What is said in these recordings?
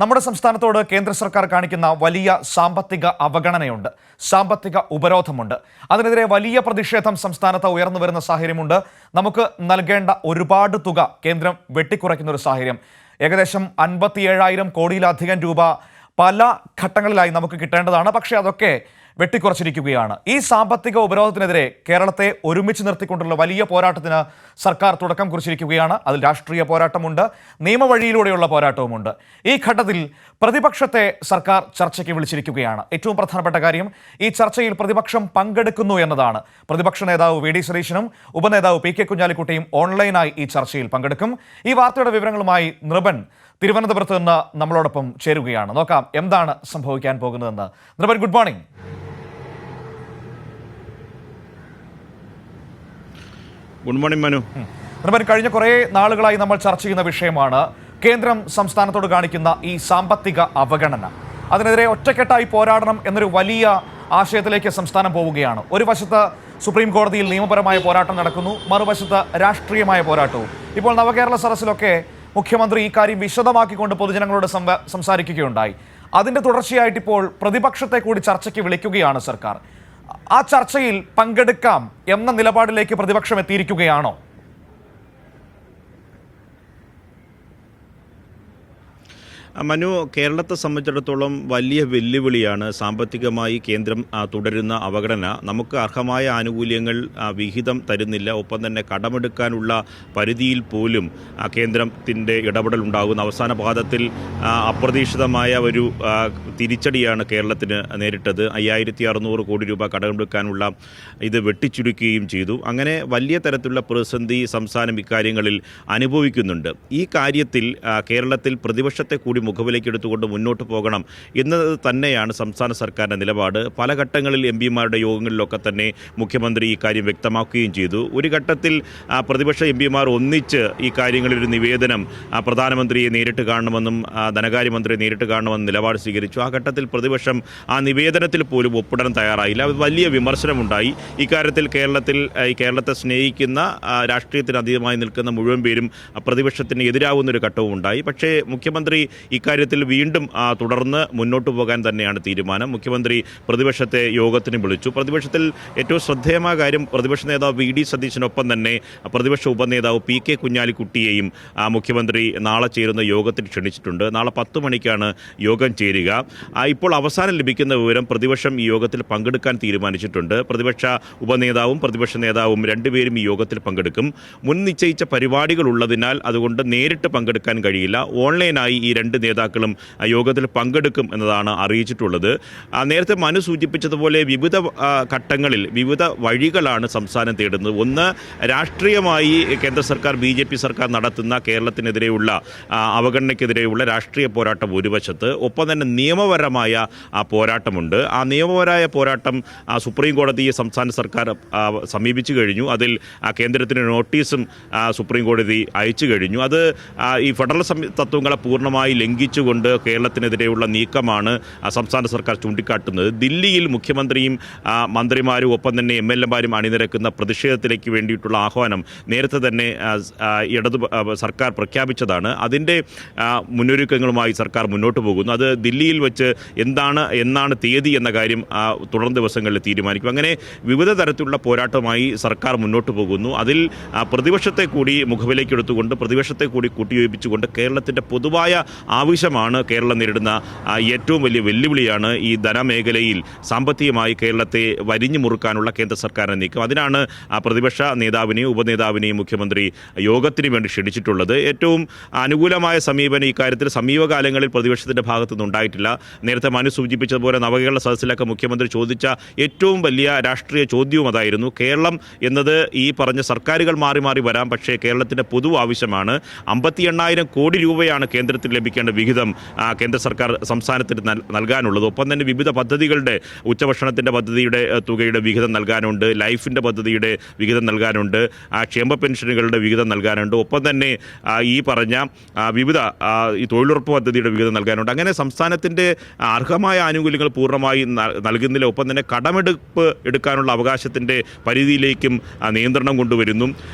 നമ്മുടെ സംസ്ഥാനത്തോട് കേന്ദ്ര സർക്കാർ കാണിക്കുന്ന വലിയ സാമ്പത്തിക അവഗണനയുണ്ട്, സാമ്പത്തിക ഉപരോധമുണ്ട്. അതിനെതിരെ വലിയ പ്രതിഷേധം സംസ്ഥാനത്ത് ഉയർന്നു വരുന്ന സാഹചര്യമുണ്ട്. നമുക്ക് നൽകേണ്ട ഒരുപാട് തുക കേന്ദ്രം വെട്ടിക്കുറയ്ക്കുന്ന ഒരു സാഹചര്യം. ഏകദേശം 57,000 കോടിയിലധികം രൂപ പല ഘട്ടങ്ങളിലായി നമുക്ക് കിട്ടേണ്ടതാണ്. പക്ഷേ അതൊക്കെ വെട്ടിക്കുറച്ചിരിക്കുകയാണ്. ഈ സാമ്പത്തിക ഉപരോധത്തിനെതിരെ കേരളത്തെ ഒരുമിച്ച് നിർത്തിക്കൊണ്ടുള്ള വലിയ പോരാട്ടത്തിന് സർക്കാർ തുടക്കം കുറിച്ചിരിക്കുകയാണ്. അതിൽ രാഷ്ട്രീയ പോരാട്ടമുണ്ട്, നിയമവഴിയിലൂടെയുള്ള പോരാട്ടവുമുണ്ട്. ഈ ഘട്ടത്തിൽ പ്രതിപക്ഷത്തെ സർക്കാർ ചർച്ചയ്ക്ക് വിളിച്ചിരിക്കുകയാണ്. ഏറ്റവും പ്രധാനപ്പെട്ട കാര്യം, ഈ ചർച്ചയിൽ പ്രതിപക്ഷം പങ്കെടുക്കുന്നു എന്നതാണ്. പ്രതിപക്ഷ നേതാവ് വി ഡി സതീശനും ഉപനേതാവ് പി കെ കുഞ്ഞാലിക്കുട്ടിയും ഓൺലൈനായി ഈ ചർച്ചയിൽ പങ്കെടുക്കും. ഈ വാർത്തയുടെ വിവരങ്ങളുമായി നൃപൻ തിരുവനന്തപുരത്ത് നിന്ന് നമ്മളോടൊപ്പം ചേരുകയാണ്. നോക്കാം എന്താണ് സംഭവിക്കാൻ പോകുന്നതെന്ന്. Nripan, good morning. Good morning Manu. Nripan, കഴിഞ്ഞ കുറേ നാളുകളായി നമ്മൾ ചർച്ച ചെയ്യുന്ന വിഷയമാണ് കേന്ദ്രം സംസ്ഥാനത്തോട് കാണിക്കുന്ന ഈ സാമ്പത്തിക അവഗണന. അതിനെതിരെ ഒറ്റക്കെട്ടായി പോരാടണം എന്നൊരു വലിയ ആശയത്തിലേക്ക് സംസ്ഥാനം പോവുകയാണ്. ഒരു വശത്ത് സുപ്രീം കോടതിയിൽ നിയമപരമായ പോരാട്ടം നടക്കുന്നു, മറുവശത്ത് രാഷ്ട്രീയമായ പോരാട്ടവും. ഇപ്പോൾ നവകേരള സദസ്സിലൊക്കെ മുഖ്യമന്ത്രി ഈ കാര്യം വിശദമാക്കിക്കൊണ്ട് പൊതുജനങ്ങളോട് സംസാരിക്കുകയുണ്ടായി. അതിൻ്റെ തുടർച്ചയായിട്ട് ഇപ്പോൾ പ്രതിപക്ഷത്തെ കൂടി ചർച്ചയ്ക്ക് വിളിക്കുകയാണ് സർക്കാർ. ആ ചർച്ചയിൽ പങ്കെടുക്കാം എന്ന നിലപാടിലേക്ക് പ്രതിപക്ഷം എത്തിയിരിക്കുകയാണോ? മനു, കേരളത്തെ സംബന്ധിച്ചിടത്തോളം വലിയ വെല്ലുവിളിയാണ് സാമ്പത്തികമായി കേന്ദ്രം തുടരുന്ന അവഗണന. നമുക്ക് അർഹമായ ആനുകൂല്യങ്ങൾ വിഹിതം തരുന്നില്ല. ഒപ്പം തന്നെ കടമെടുക്കാനുള്ള പരിധിയിൽ പോലും കേന്ദ്രത്തിൻ്റെ ഇടപെടൽ ഉണ്ടാകുന്ന അവസാന പാദത്തിൽ അപ്രതീക്ഷിതമായ ഒരു തിരിച്ചടിയാണ് കേരളത്തിന് നേരിട്ടത്. 5,600 കോടി രൂപ കടമെടുക്കാനുള്ള ഇത് വെട്ടിച്ചുരുക്കുകയും ചെയ്തു. അങ്ങനെ വലിയ തരത്തിലുള്ള പ്രതിസന്ധി സംസ്ഥാനം ഇക്കാര്യങ്ങളിൽ അനുഭവിക്കുന്നുണ്ട്. ഈ കാര്യത്തിൽ കേരളത്തിൽ പ്രതിപക്ഷത്തെ കൂടി മുഖവിലേക്ക് എടുത്തുകൊണ്ട് മുന്നോട്ട് പോകണം എന്നത് തന്നെയാണ് സംസ്ഥാന സർക്കാരിൻ്റെ നിലപാട്. പല ഘട്ടങ്ങളിൽ എം പിമാരുടെ യോഗങ്ങളിലൊക്കെ തന്നെ മുഖ്യമന്ത്രി ഈ കാര്യം വ്യക്തമാക്കുകയും ചെയ്തു. ഒരു ഘട്ടത്തിൽ പ്രതിപക്ഷ എം പിമാർ ഒന്നിച്ച് ഈ കാര്യങ്ങളിലൊരു നിവേദനം പ്രധാനമന്ത്രിയെ നേരിട്ട് കാണണമെന്നും ധനകാര്യമന്ത്രിയെ നേരിട്ട് കാണണമെന്നും നിലപാട് സ്വീകരിച്ചു. ആ ഘട്ടത്തിൽ പ്രതിപക്ഷം ആ നിവേദനത്തിൽ പോലും ഒപ്പിടാൻ തയ്യാറായില്ല. വലിയ വിമർശനമുണ്ടായി. ഇക്കാര്യത്തിൽ കേരളത്തെ സ്നേഹിക്കുന്ന രാഷ്ട്രീയത്തിന് അതീതമായി നിൽക്കുന്ന മുഴുവൻ പേരും പ്രതിപക്ഷത്തിന് എതിരാകുന്നൊരു ഘട്ടവും ഉണ്ടായി. പക്ഷേ മുഖ്യമന്ത്രി ഇക്കാര്യത്തിൽ വീണ്ടും തുടർന്ന് മുന്നോട്ട് പോകാൻ തന്നെയാണ് തീരുമാനം. മുഖ്യമന്ത്രി പ്രതിപക്ഷത്തെ യോഗത്തിന് വിളിച്ചു. പ്രതിപക്ഷത്തിൽ ഏറ്റവും ശ്രദ്ധേയമായ കാര്യം, പ്രതിപക്ഷ നേതാവ് വി ഡി സതീശനൊപ്പം തന്നെ പ്രതിപക്ഷ ഉപനേതാവ് പി കെ കുഞ്ഞാലിക്കുട്ടിയെയും മുഖ്യമന്ത്രി നാളെ ചേരുന്ന യോഗത്തിൽ ക്ഷണിച്ചിട്ടുണ്ട്. നാളെ 10 മണിക്കാണ് യോഗം ചേരുക. ഇപ്പോൾ അവസാനം ലഭിക്കുന്ന വിവരം, പ്രതിപക്ഷം ഈ യോഗത്തിൽ പങ്കെടുക്കാൻ തീരുമാനിച്ചിട്ടുണ്ട്. പ്രതിപക്ഷ ഉപനേതാവും പ്രതിപക്ഷ നേതാവും രണ്ടുപേരും ഈ യോഗത്തിൽ പങ്കെടുക്കും. മുൻ നിശ്ചയിച്ച പരിപാടികൾ ഉള്ളതിനാൽ അതുകൊണ്ട് നേരിട്ട് പങ്കെടുക്കാൻ കഴിയില്ല. ഓൺലൈനായി ഈ രണ്ട് നേതാക്കളും യോഗത്തിൽ പങ്കെടുക്കും എന്നതാണ് അറിയിച്ചിട്ടുള്ളത്. നേരത്തെ മനു സൂചിപ്പിച്ചതുപോലെ വിവിധ ഘട്ടങ്ങളിൽ വിവിധ വഴികളാണ് സംസ്ഥാനം തേടുന്നത്. ഒന്ന്, രാഷ്ട്രീയമായി കേന്ദ്ര സർക്കാർ BJP സർക്കാർ നടത്തുന്ന കേരളത്തിനെതിരെയുള്ള അവഗണനയ്ക്കെതിരെയുള്ള രാഷ്ട്രീയ പോരാട്ടം ഒരു വശത്ത്, ഒപ്പം തന്നെ നിയമപരമായ പോരാട്ടമുണ്ട്. ആ നിയമപരമായ പോരാട്ടം സുപ്രീം കോടതിയെ സംസ്ഥാന സർക്കാർ സമീപിച്ചു കഴിഞ്ഞു. അതിൽ കേന്ദ്രത്തിന് നോട്ടീസും സുപ്രീം കോടതി അയച്ചു കഴിഞ്ഞു. അത് ഈ ഫെഡറൽ തത്വങ്ങളെ പൂർണ്ണമായി ലംഘിച്ചുകൊണ്ട് കേരളത്തിനെതിരെയുള്ള നീക്കമാണ് സംസ്ഥാന സർക്കാർ ചൂണ്ടിക്കാട്ടുന്നത്. ദില്ലിയിൽ മുഖ്യമന്ത്രിയും മന്ത്രിമാരും ഒപ്പം തന്നെ MLA-മാരും അണിനിരക്കുന്ന പ്രതിഷേധത്തിലേക്ക് വേണ്ടിയിട്ടുള്ള ആഹ്വാനം നേരത്തെ തന്നെ സർക്കാർ പ്രഖ്യാപിച്ചതാണ്. അതിൻ്റെ മുന്നൊരുക്കങ്ങളുമായി സർക്കാർ മുന്നോട്ട് പോകുന്നു. അത് ദില്ലിയിൽ വെച്ച് എന്നാണ് തീയതി എന്ന കാര്യം തുടർ ദിവസങ്ങളിൽ തീരുമാനിക്കും. അങ്ങനെ വിവിധ തരത്തിലുള്ള പോരാട്ടമായി സർക്കാർ മുന്നോട്ട് പോകുന്നു. അതിൽ പ്രതിപക്ഷത്തെ കൂടി മുഖവിലേക്ക് എടുത്തുകൊണ്ട്, പ്രതിപക്ഷത്തെ കൂടി കൂട്ടിയോജിപ്പിച്ചുകൊണ്ട് കേരളത്തിൻ്റെ പൊതുവായ ആവശ്യമാണ് കേരളം നേരിടുന്ന ഏറ്റവും വലിയ വെല്ലുവിളിയാണ് ഈ ധനമേഖലയിൽ സാമ്പത്തികമായി കേരളത്തെ വരിഞ്ഞു മുറുക്കാനുള്ള കേന്ദ്ര സർക്കാരിൻ്റെ നീക്കം. അതിനാണ് പ്രതിപക്ഷ നേതാവിനെയും ഉപനേതാവിനെയും മുഖ്യമന്ത്രി യോഗത്തിന് വേണ്ടി ക്ഷണിച്ചിട്ടുള്ളത്. ഏറ്റവും അനുകൂലമായ സമീപനം ഇക്കാര്യത്തിൽ സമീപകാലങ്ങളിൽ പ്രതിപക്ഷത്തിൻ്റെ ഭാഗത്തുനിന്നുണ്ടായിട്ടില്ല. നേരത്തെ മനു സൂചിപ്പിച്ചതുപോലെ നവകേരള സദസ്സിലൊക്കെ മുഖ്യമന്ത്രി ചോദിച്ച ഏറ്റവും വലിയ രാഷ്ട്രീയ ചോദ്യവും അതായിരുന്നു. കേരളം എന്നത് ഈ പറഞ്ഞ സർക്കാരുകൾ മാറി മാറി വരാം, പക്ഷേ കേരളത്തിൻ്റെ പൊതു ആവശ്യമാണ്. 58,000 കോടി രൂപയാണ് കേന്ദ്രത്തിൽ ലഭിക്കേണ്ട വിഹിതം കേന്ദ്ര സർക്കാർ സംസ്ഥാനത്തിന് നൽകാനുള്ളത്. ഒപ്പം തന്നെ വിവിധ പദ്ധതികളുടെ, ഉച്ചഭക്ഷണത്തിൻ്റെ പദ്ധതിയുടെ തുകയുടെ വിഹിതം നൽകാനുണ്ട്, ലൈഫിൻ്റെ പദ്ധതിയുടെ വിഹിതം നൽകാനുണ്ട്, ക്ഷേമ പെൻഷനുകളുടെ വിഹിതം നൽകാനുണ്ട്, ഒപ്പം തന്നെ ഈ പറഞ്ഞ വിവിധ ഈ തൊഴിലുറപ്പ് പദ്ധതിയുടെ വിഹിതം നൽകാനുണ്ട്. അങ്ങനെ സംസ്ഥാനത്തിൻ്റെ അർഹമായ ആനുകൂല്യങ്ങൾ പൂർണ്ണമായി നൽകുന്നില്ല. ഒപ്പം തന്നെ കടമെടുപ്പ് എടുക്കാനുള്ള അവകാശത്തിൻ്റെ പരിധിയിലേക്കും നിയന്ത്രണം കൊണ്ടുവരുന്നു.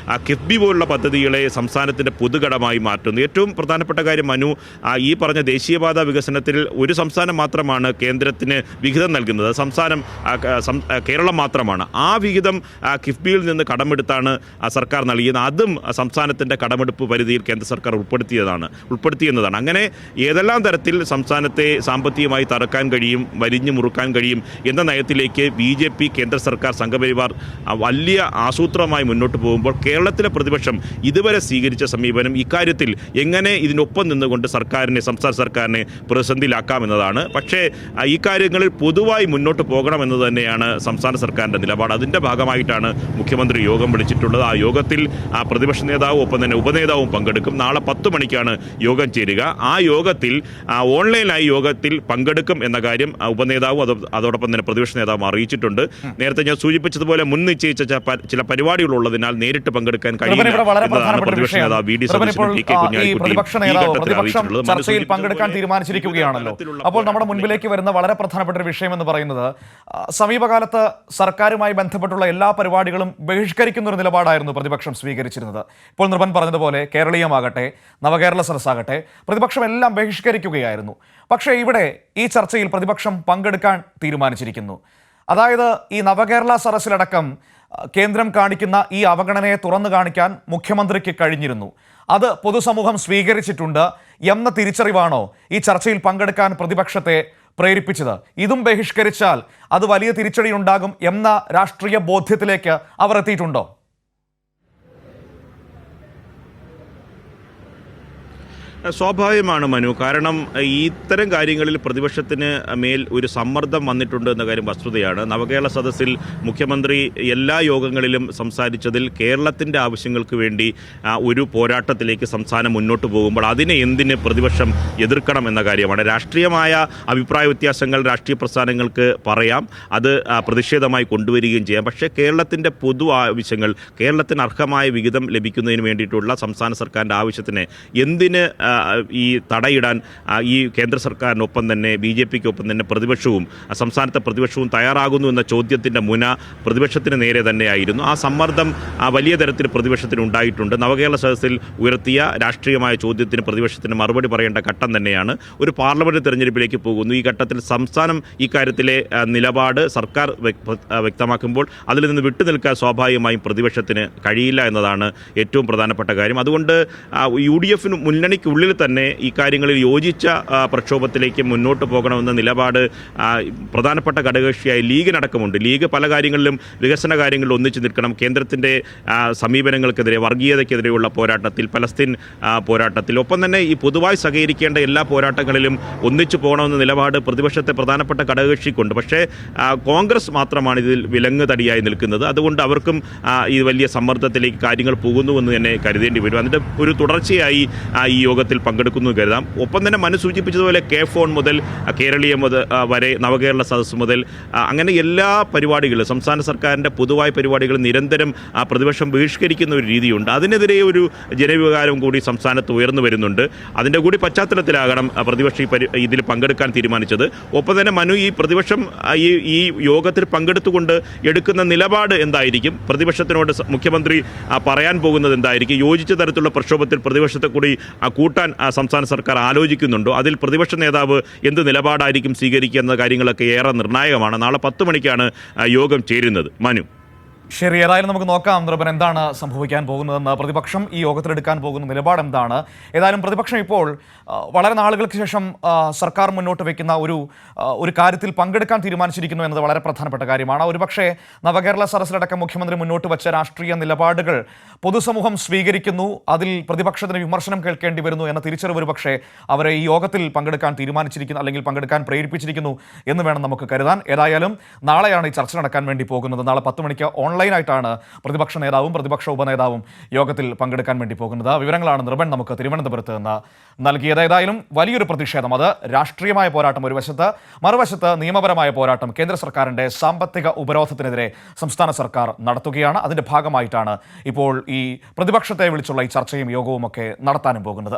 കിഫ്ബി പോലുള്ള പദ്ധതികളെ സംസ്ഥാനത്തിൻ്റെ പൊതുകടമായി മാറ്റുന്നു. ഏറ്റവും പ്രധാനപ്പെട്ട കാര്യം മനു, ഈ പറഞ്ഞ ദേശീയപാത വികസനത്തിൽ ഒരു സംസ്ഥാനം മാത്രമാണ് കേന്ദ്രത്തിന് വിഹിതം നൽകുന്നത്. കേരളം മാത്രമാണ്. ആ വിഹിതം കിഫ്ബിയിൽ നിന്ന് കടമെടുത്താണ് സർക്കാർ നൽകിയത്. അതും സംസ്ഥാനത്തിൻ്റെ കടമെടുപ്പ് പരിധിയിൽ കേന്ദ്ര സർക്കാർ ഉൾപ്പെടുത്തിയെന്നതാണ്. അങ്ങനെ ഏതെല്ലാം തരത്തിൽ സംസ്ഥാനത്തെ സാമ്പത്തികമായി തറക്കാൻ കഴിയും, വലിഞ്ഞു മുറുക്കാൻ കഴിയും എന്ന നയത്തിലേക്ക് BJP, കേന്ദ്ര സർക്കാർ, സംഘപരിവാർ വലിയ ആസൂത്രമായി മുന്നോട്ട് പോകുമ്പോൾ കേരളത്തിലെ പ്രതിപക്ഷം ഇതുവരെ സ്വീകരിച്ച സമീപനം ഇക്കാര്യത്തിൽ എങ്ങനെ ഇതിനൊപ്പം നിന്നുകൊണ്ട് സംസ്ഥാന സർക്കാരിനെ പ്രതിസന്ധിയിലാക്കാമെന്നതാണ്. പക്ഷേ ഈ കാര്യങ്ങളിൽ പൊതുവായി മുന്നോട്ട് പോകണമെന്ന് തന്നെയാണ് സംസ്ഥാന സർക്കാരിൻ്റെ നിലപാട്. അതിൻ്റെ ഭാഗമായിട്ടാണ് മുഖ്യമന്ത്രി യോഗം വിളിച്ചിട്ടുള്ളത്. ആ യോഗത്തിൽ പ്രതിപക്ഷ നേതാവും ഒപ്പം തന്നെ ഉപനേതാവും പങ്കെടുക്കും. നാളെ 10 മണിക്കാണ് യോഗം ചേരുക. ആ യോഗത്തിൽ ഓൺലൈനായി യോഗത്തിൽ പങ്കെടുക്കും എന്ന കാര്യം ഉപനേതാവും അതോടൊപ്പം തന്നെ പ്രതിപക്ഷ നേതാവും അറിയിച്ചിട്ടുണ്ട്. നേരത്തെ ഞാൻ സൂചിപ്പിച്ചതുപോലെ മുൻ നിശ്ചയിച്ച ചില പരിപാടികളുള്ളതിനാൽ നേരിട്ട് പങ്കെടുക്കാൻ കഴിയില്ല എന്നതാണ് പ്രതിപക്ഷ നേതാവ് VD സതീശനും PK കുഞ്ഞാലിക്കുട്ടിയും ചർച്ചയിൽ പങ്കെടുക്കാൻ തീരുമാനിച്ചിരിക്കുകയാണല്ലോ. അപ്പോൾ നമ്മുടെ മുൻപിലേക്ക് വരുന്ന വളരെ പ്രധാനപ്പെട്ട ഒരു വിഷയം എന്ന് പറയുന്നത് സമീപകാലത്ത് സർക്കാരുമായി ബന്ധപ്പെട്ടുള്ള എല്ലാ പരിപാടികളും ബഹിഷ്കരിക്കുന്ന ഒരു നിലപാടായിരുന്നു പ്രതിപക്ഷം സ്വീകരിച്ചിരുന്നത്. ഇപ്പോൾ നിർഭൻ പറഞ്ഞതുപോലെ കേരളീയമാകട്ടെ, നവകേരള സദസ്സാകട്ടെ, പ്രതിപക്ഷം എല്ലാം ബഹിഷ്കരിക്കുകയായിരുന്നു. പക്ഷേ ഇവിടെ ഈ ചർച്ചയിൽ പ്രതിപക്ഷം പങ്കെടുക്കാൻ തീരുമാനിച്ചിരിക്കുന്നു. അതായത് ഈ നവകേരള സദസ്സിലടക്കം കേന്ദ്രം കാണിക്കുന്ന ഈ അവഗണനയെ തുറന്നു കാണിക്കാൻ മുഖ്യമന്ത്രിക്ക് കഴിഞ്ഞിരുന്നു. അത് പൊതുസമൂഹം സ്വീകരിച്ചിട്ടുണ്ട് എന്ന തിരിച്ചറിവാണോ ഈ ചർച്ചയിൽ പങ്കെടുക്കാൻ പ്രതിപക്ഷത്തെ പ്രേരിപ്പിച്ചത്? ഇതും ബഹിഷ്കരിച്ചാൽ അത് വലിയ തിരിച്ചടി ഉണ്ടാകും എന്ന രാഷ്ട്രീയ ബോധ്യത്തിലേക്ക് അവർ എത്തിയിട്ടുണ്ടോ? സ്വാഭാവികമാണ് മനു. കാരണം ഇത്തരം കാര്യങ്ങളിൽ പ്രതിപക്ഷത്തിന് മേൽ ഒരു സമ്മർദ്ദം വന്നിട്ടുണ്ട് എന്ന കാര്യം വസ്തുതയാണ്. നവകേരള സദസ്സിൽ മുഖ്യമന്ത്രി എല്ലാ യോഗങ്ങളിലും സംസാരിച്ചതിൽ കേരളത്തിൻ്റെ ആവശ്യങ്ങൾക്ക് വേണ്ടി ഒരു പോരാട്ടത്തിലേക്ക് സംസ്ഥാനം മുന്നോട്ട് പോകുമ്പോൾ അതിനെ എന്തിന് പ്രതിപക്ഷം എതിർക്കണം എന്ന കാര്യമാണ്. രാഷ്ട്രീയമായ അഭിപ്രായ വ്യത്യാസങ്ങൾ രാഷ്ട്രീയ പ്രസ്ഥാനങ്ങൾക്ക് പറയാം, അത് പ്രതിഷേധമായി കൊണ്ടുവരികയും ചെയ്യാം. പക്ഷേ കേരളത്തിൻ്റെ പൊതു ആവശ്യങ്ങൾ, കേരളത്തിന് അർഹമായ വിഹിതം ലഭിക്കുന്നതിന് വേണ്ടിയിട്ടുള്ള സംസ്ഥാന സർക്കാരിൻ്റെ ആവശ്യത്തിന് എന്തിന് ഈ തടയിടാൻ ഈ കേന്ദ്ര സർക്കാരിനൊപ്പം തന്നെ BJPക്കൊപ്പം തന്നെ സംസ്ഥാനത്തെ പ്രതിപക്ഷവും തയ്യാറാകുന്നു എന്ന ചോദ്യത്തിൻ്റെ മുന പ്രതിപക്ഷത്തിന് നേരെ തന്നെയായിരുന്നു. ആ സമ്മർദ്ദം വലിയ തരത്തിൽ പ്രതിപക്ഷത്തിന് ഉണ്ടായിട്ടുണ്ട്. നവകേരള സദസ്സിൽ ഉയർത്തിയ രാഷ്ട്രീയമായ ചോദ്യത്തിന് പ്രതിപക്ഷത്തിന് മറുപടി പറയേണ്ട ഘട്ടം തന്നെയാണ്. ഒരു പാർലമെന്റ് തെരഞ്ഞെടുപ്പിലേക്ക് പോകുന്നു. ഈ ഘട്ടത്തിൽ സംസ്ഥാനം ഇക്കാര്യത്തിലെ നിലപാട് സർക്കാർ വ്യക്തമാക്കുമ്പോൾ അതിൽ നിന്ന് വിട്ടുനിൽക്കാൻ സ്വാഭാവികമായും പ്രതിപക്ഷത്തിന് കഴിയില്ല എന്നതാണ് ഏറ്റവും പ്രധാനപ്പെട്ട കാര്യം. അതുകൊണ്ട് UDF മുന്നണിക്കുള്ളിൽ തന്നെ ഈ കാര്യങ്ങളിൽ യോജിച്ച പ്രക്ഷോഭത്തിലേക്ക് മുന്നോട്ട് പോകണമെന്ന നിലപാട് പ്രധാനപ്പെട്ട ഘടകകക്ഷിയായി ലീഗിനടക്കമുണ്ട്. ലീഗ് പല കാര്യങ്ങളിലും വികസന കാര്യങ്ങളിൽ ഒന്നിച്ചു നിൽക്കണം. കേന്ദ്രത്തിൻ്റെ സമീപനങ്ങൾക്കെതിരെ, വർഗീയതയ്ക്കെതിരെയുള്ള പോരാട്ടത്തിൽ, പലസ്തീൻ പോരാട്ടത്തിൽ, ഒപ്പം തന്നെ ഈ പൊതുവായി സഹകരിക്കേണ്ട എല്ലാ പോരാട്ടങ്ങളിലും ഒന്നിച്ചു പോകണമെന്ന നിലപാട് പ്രതിപക്ഷത്തെ പ്രധാനപ്പെട്ട ഘടകകക്ഷിക്കുണ്ട്. പക്ഷേ കോൺഗ്രസ് മാത്രമാണ് ഇതിൽ വിലങ്ങ് തടിയായി നിൽക്കുന്നത്. അതുകൊണ്ട് അവർക്കും ഈ വലിയ സമ്മർദ്ദത്തിലേക്ക് കാര്യങ്ങൾ പോകുന്നുവെന്ന് തന്നെ കരുതേണ്ടി വരും. അതിൻ്റെ ഒരു തുടർച്ചയായി ഈ യോഗത്തിൽ പങ്കെടുക്കുന്നു കരുതാം. ഒപ്പം തന്നെ മനു സൂചിപ്പിച്ചതുപോലെ K-ഫോൺ മുതൽ കേരളീയം വരെ, നവകേരള സദസ്സ് മുതൽ അങ്ങനെ എല്ലാ പരിപാടികളും, സംസ്ഥാന സർക്കാരിൻ്റെ പൊതുവായ പരിപാടികൾ നിരന്തരം പ്രതിപക്ഷം ബഹിഷ്കരിക്കുന്ന ഒരു രീതിയുണ്ട്. അതിനെതിരെ ഒരു ജനവികാരം കൂടി സംസ്ഥാനത്ത് ഉയർന്നു വരുന്നുണ്ട്. അതിൻ്റെ കൂടി പശ്ചാത്തലത്തിലാകണം പ്രതിപക്ഷം ഇതിൽ പങ്കെടുക്കാൻ തീരുമാനിച്ചത്. ഒപ്പം തന്നെ മനു, ഈ പ്രതിപക്ഷം ഈ യോഗത്തിൽ പങ്കെടുത്തുകൊണ്ട് എടുക്കുന്ന നിലപാട് എന്തായിരിക്കും, പ്രതിപക്ഷത്തിനോട് മുഖ്യമന്ത്രി പറയാൻ പോകുന്നത് എന്തായിരിക്കും, യോജിച്ച തരത്തിലുള്ള പ്രക്ഷോഭത്തിൽ പ്രതിപക്ഷത്തെ കൂടി കൂട്ടാൻ സംസ്ഥാന സർക്കാർ ആലോചിക്കുന്നുണ്ടോ, അതിൽ പ്രതിപക്ഷ നേതാവ് എന്ത് നിലപാടായിരിക്കും സ്വീകരിക്കുക എന്ന കാര്യങ്ങളൊക്കെ ഏറെ നിർണായകമാണ്. നാളെ 10 മണിക്കാണ് യോഗം ചേരുന്നത്. മനു, ശരി, ഏതായാലും നമുക്ക് നോക്കാം നിർഭൻ എന്താണ് സംഭവിക്കാൻ പോകുന്നതെന്ന്. പ്രതിപക്ഷം ഈ യോഗത്തിലെടുക്കാൻ പോകുന്ന നിലപാട് എന്താണ്? ഏതായാലും പ്രതിപക്ഷം ഇപ്പോൾ വളരെ നാളുകൾക്ക് ശേഷം സർക്കാർ മുന്നോട്ട് വയ്ക്കുന്ന ഒരു കാര്യത്തിൽ പങ്കെടുക്കാൻ തീരുമാനിച്ചിരിക്കുന്നു എന്നത് വളരെ പ്രധാനപ്പെട്ട കാര്യമാണ്. ഒരുപക്ഷേ നവകേരള സദസ്സിലടക്കം മുഖ്യമന്ത്രി മുന്നോട്ട് വെച്ച രാഷ്ട്രീയ നിലപാടുകൾ പൊതുസമൂഹം സ്വീകരിക്കുന്നു, അതിൽ പ്രതിപക്ഷത്തിന് വിമർശനം കേൾക്കേണ്ടി വരുന്നു എന്ന തിരിച്ചറിവ് ഒരുപക്ഷേ അവരെ ഈ യോഗത്തിൽ പങ്കെടുക്കാൻ തീരുമാനിച്ചിരിക്കുന്നു, അല്ലെങ്കിൽ പങ്കെടുക്കാൻ പ്രേരിപ്പിച്ചിരിക്കുന്നു എന്ന് വേണം നമുക്ക് കരുതാൻ. ഏതായാലും നാളെയാണ് ഈ ചർച്ച നടക്കാൻ വേണ്ടി പോകുന്നത്. നാളെ 10 മണിക്ക് ഓൺലൈനായിട്ടാണ് പ്രതിപക്ഷ നേതാവും പ്രതിപക്ഷ ഉപനേതാവും യോഗത്തിൽ പങ്കെടുക്കാൻ വേണ്ടി പോകുന്നത്. വിവരങ്ങളാണ് നിർഭൻ നമുക്ക് തിരുവനന്തപുരത്ത് നിന്ന് നൽകിയത്. ഏതായാലും വലിയൊരു പ്രതിഷേധം, അത് രാഷ്ട്രീയമായ പോരാട്ടം ഒരു വശത്ത്, മറുവശത്ത് നിയമപരമായ പോരാട്ടം കേന്ദ്ര സർക്കാരിൻ്റെ സാമ്പത്തിക ഉപരോധത്തിനെതിരെ സംസ്ഥാന സർക്കാർ നടത്തുകയാണ്. അതിൻ്റെ ഭാഗമായിട്ടാണ് ഇപ്പോൾ ഈ പ്രതിപക്ഷത്തെ വിളിച്ചുള്ള ഈ ചർച്ചയും യോഗവും ഒക്കെ നടത്താനും പോകുന്നത്.